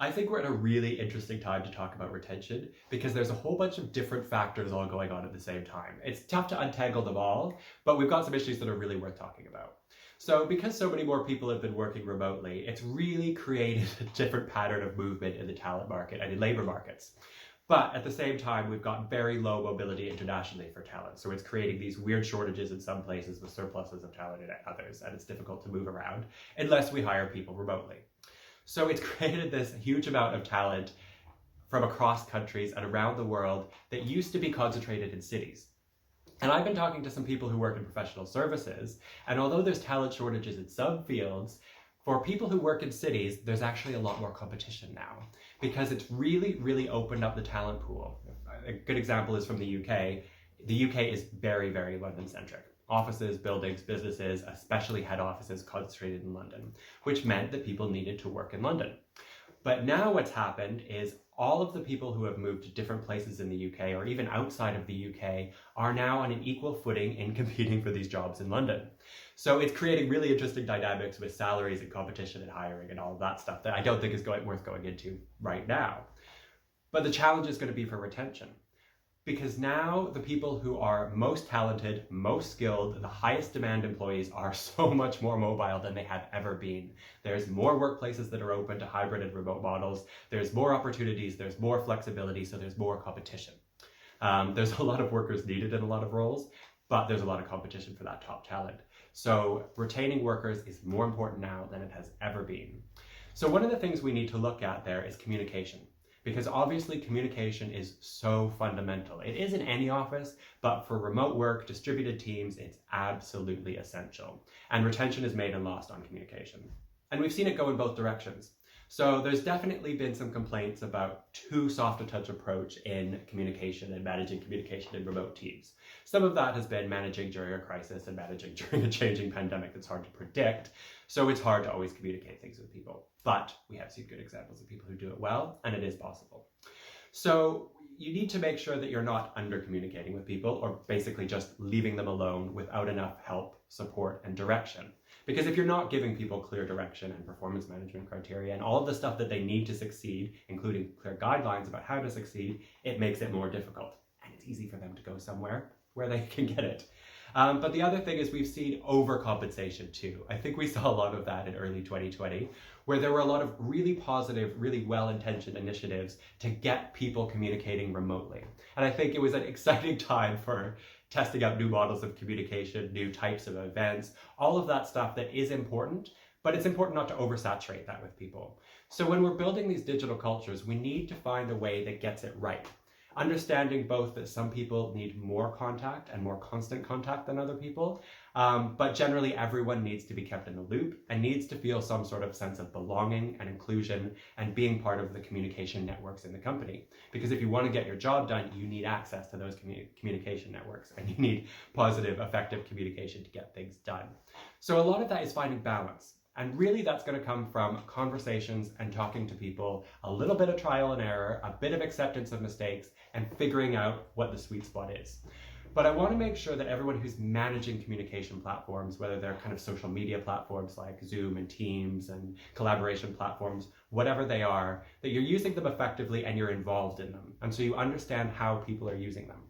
I think we're at a really interesting time to talk about retention because there's a whole bunch of different factors all going on at the same time. It's tough to untangle them all, but we've got some issues that are really worth talking about. So because so many more people have been working remotely, it's really created a different pattern of movement in the talent market and in labor markets. But at the same time, we've got very low mobility internationally for talent. So it's creating these weird shortages in some places with surpluses of talent in others, and it's difficult to move around unless we hire people remotely. So it's created this huge amount of talent from across countries and around the world that used to be concentrated in cities. And I've been talking to some people who work in professional services, and although there's talent shortages in some fields, for people who work in cities, there's actually a lot more competition now because it's really opened up the talent pool. A good example is from the UK. The UK is very London-centric. Offices, buildings, businesses, especially head offices concentrated in London, which meant that people needed to work in London. But now what's happened is all of the people who have moved to different places in the UK or even outside of the UK are now on an equal footing in competing for these jobs in London. So it's creating really interesting dynamics with salaries and competition and hiring and all of that stuff that I don't think is worth going into right now. But the challenge is going to be for retention. Because now the people who are most talented, most skilled, the highest demand employees are so much more mobile than they have ever been. There's more workplaces that are open to hybrid and remote models. There's more opportunities, there's more flexibility, so there's more competition. There's a lot of workers needed in a lot of roles, but there's a lot of competition for that top talent. So retaining workers is more important now than it has ever been. So one of the things we need to look at there is communication. Because obviously communication is so fundamental. It is in any office, but for remote work, distributed teams, it's absolutely essential. And retention is made and lost on communication. And we've seen it go in both directions. So there's definitely been some complaints about too soft a touch approach in communication and managing communication in remote teams. Some of that has been managing during a crisis and managing during a changing pandemic that's hard to predict. So it's hard to always communicate things with people. But we have seen good examples of people who do it well, and it is possible. So you need to make sure that you're not under communicating with people or basically just leaving them alone without enough help, support, and direction. Because if you're not giving people clear direction and performance management criteria and all of the stuff that they need to succeed, including clear guidelines about how to succeed, it makes it more difficult. And it's easy for them to go somewhere where they can get it. But the other thing is we've seen overcompensation too. I think we saw a lot of that in early 2020, where there were a lot of really positive, really well-intentioned initiatives to get people communicating remotely. And I think it was an exciting time for testing out new models of communication, new types of events, all of that stuff that is important, but it's important not to oversaturate that with people. So when we're building these digital cultures, we need to find a way that gets it right. Understanding both that some people need more contact and more constant contact than other people, but generally everyone needs to be kept in the loop and needs to feel some sort of sense of belonging and inclusion and being part of the communication networks in the company. Because if you want to get your job done, you need access to those communication networks and you need positive, effective communication to get things done. So a lot of that is finding balance. And really that's going to come from conversations and talking to people, a little bit of trial and error, a bit of acceptance of mistakes, and figuring out what the sweet spot is. But I want to make sure that everyone who's managing communication platforms, whether they're kind of social media platforms like Zoom and Teams and collaboration platforms, whatever they are, that you're using them effectively and you're involved in them. And so you understand how people are using them.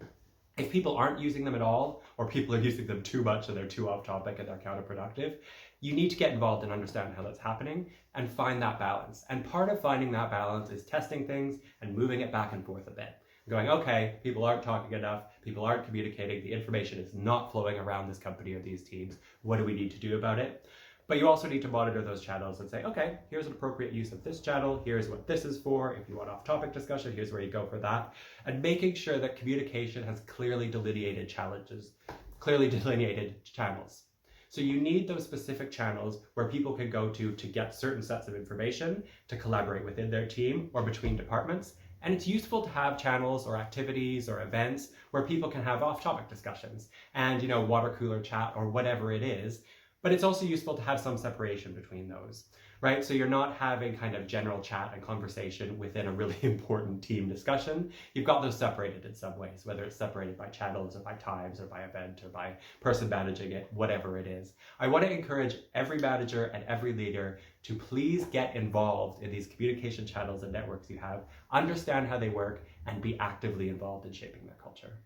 If people aren't using them at all, or people are using them too much and they're too off topic and they're counterproductive, you need to get involved and understand how that's happening and find that balance. And part of finding that balance is testing things and moving it back and forth a bit. Going, okay, people aren't talking enough, people aren't communicating, the information is not flowing around this company or these teams. What do we need to do about it? But you also need to monitor those channels and say, okay, here's an appropriate use of this channel, here's what this is for, if you want off-topic discussion, here's where you go for that. And making sure that communication has clearly delineated challenges, clearly delineated channels. So you need those specific channels where people can go to get certain sets of information, to collaborate within their team or between departments. And it's useful to have channels or activities or events where people can have off-topic discussions and, water cooler chat or whatever it is. But it's also useful to have some separation between those, right? So you're not having kind of general chat and conversation within a really important team discussion. You've got those separated in some ways, whether it's separated by channels or by times or by event or by person managing it, whatever it is. I want to encourage every manager and every leader to please get involved in these communication channels and networks you have, understand how they work, and be actively involved in shaping their culture.